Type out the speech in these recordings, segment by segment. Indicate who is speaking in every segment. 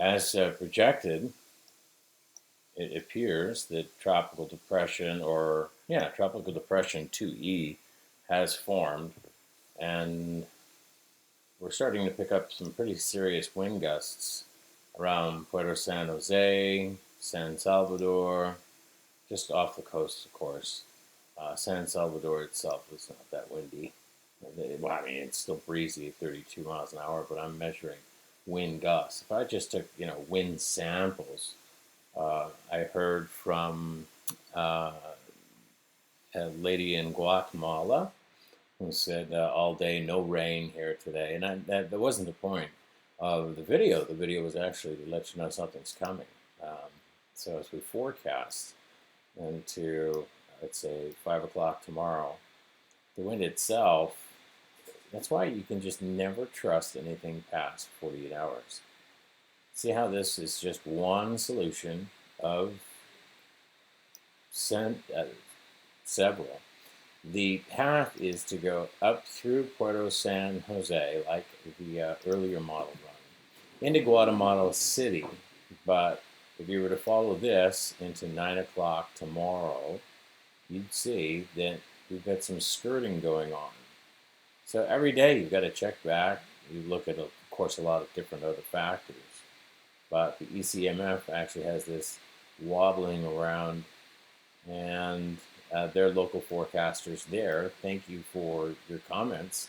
Speaker 1: as projected, it appears that tropical depression, tropical depression 2E has formed, and we're starting to pick up some pretty serious wind gusts around Puerto San Jose, San Salvador, just off the coast, of course. San Salvador itself is not that windy. Well, I mean, it's still breezy, 32 miles an hour, but I'm measuring wind gusts. If I just took, wind samples, I heard from uh, a lady in Guatemala who said all day, no rain here today. And that wasn't the point of the video. The video was actually to let you know something's coming. So as we forecast into, let's say, 5 o'clock tomorrow, the wind itself, that's why you can just never trust anything past 48 hours. See how this is just one solution of several. The path is to go up through Puerto San Jose, like the earlier model run, into Guatemala City. But if you were to follow this into 9 o'clock tomorrow, you'd see that we've got some skirting going on. So every day you've got to check back. You look at, of course, a lot of different other factors. But the ECMF actually has this wobbling around, and their local forecasters there, thank you for your comments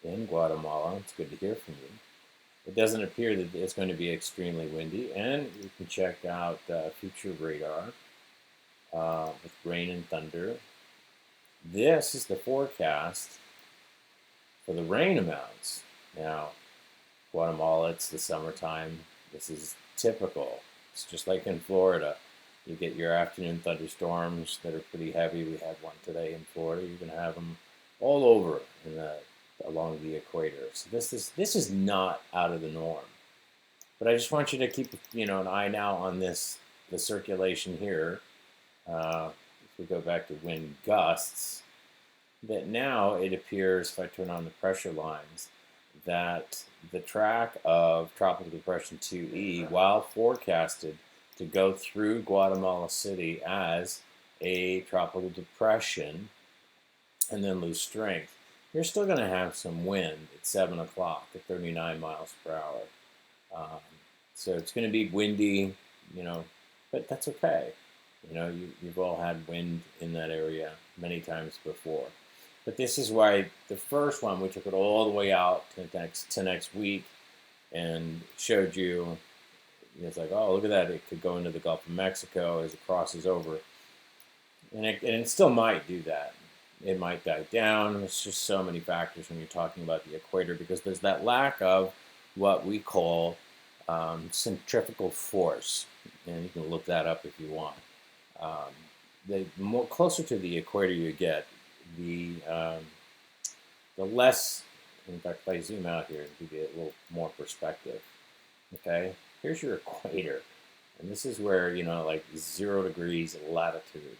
Speaker 1: in Guatemala. It's good to hear from you. It doesn't appear that it's going to be extremely windy, and you can check out future radar with rain and thunder. This is the forecast for the rain amounts. Now, Guatemala, it's the summertime. This is typical. It's just like in Florida. You get your afternoon thunderstorms that are pretty heavy. We had one today in Florida. You're going to have them all over along the equator. So this is not out of the norm. But I just want you to keep an eye now on the circulation here. If we go back to wind gusts, that now it appears, if I turn on the pressure lines, that the track of Tropical Depression 2E, while forecasted to go through Guatemala City as a tropical depression and then lose strength, you're still going to have some wind at 7 o'clock at 39 miles per hour. So it's going to be windy, but that's okay. You've all had wind in that area many times before. But this is why the first one, we took it all the way out to next week and showed you, it's like, oh, look at that. It could go into the Gulf of Mexico as it crosses over. And it still might do that. It might die down. There's just so many factors when you're talking about the equator, because there's that lack of what we call centrifugal force. And you can look that up if you want. The more closer to the equator you get, the less, in fact, if I zoom out here and give you a little more perspective, okay? Here's your equator, and this is where, like 0 degrees latitude,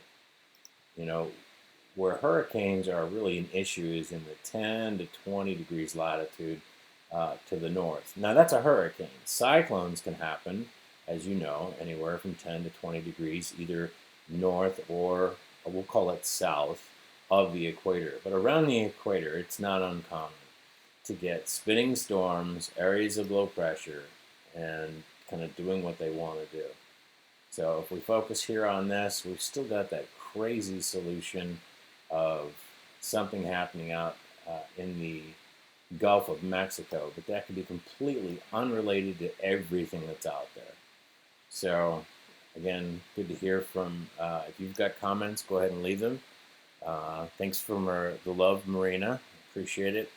Speaker 1: where hurricanes are really an issue is in the 10 to 20 degrees latitude to the north. Now, that's a hurricane. Cyclones can happen, as you know, anywhere from 10 to 20 degrees, either north or we'll call it south of the equator. But around the equator, it's not uncommon to get spinning storms, areas of low pressure, and kind of doing what they want to do. So if we focus here on this, we've still got that crazy solution of something happening out in the Gulf of Mexico, but that could be completely unrelated to everything that's out there. So again, good to hear from, if you've got comments, go ahead and leave them. Thanks for the love, Marina. Appreciate it.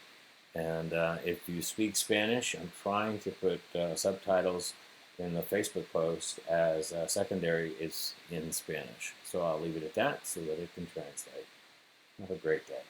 Speaker 1: And if you speak Spanish, I'm trying to put subtitles in the Facebook post as secondary is in Spanish. So I'll leave it at that so that it can translate. Have a great day.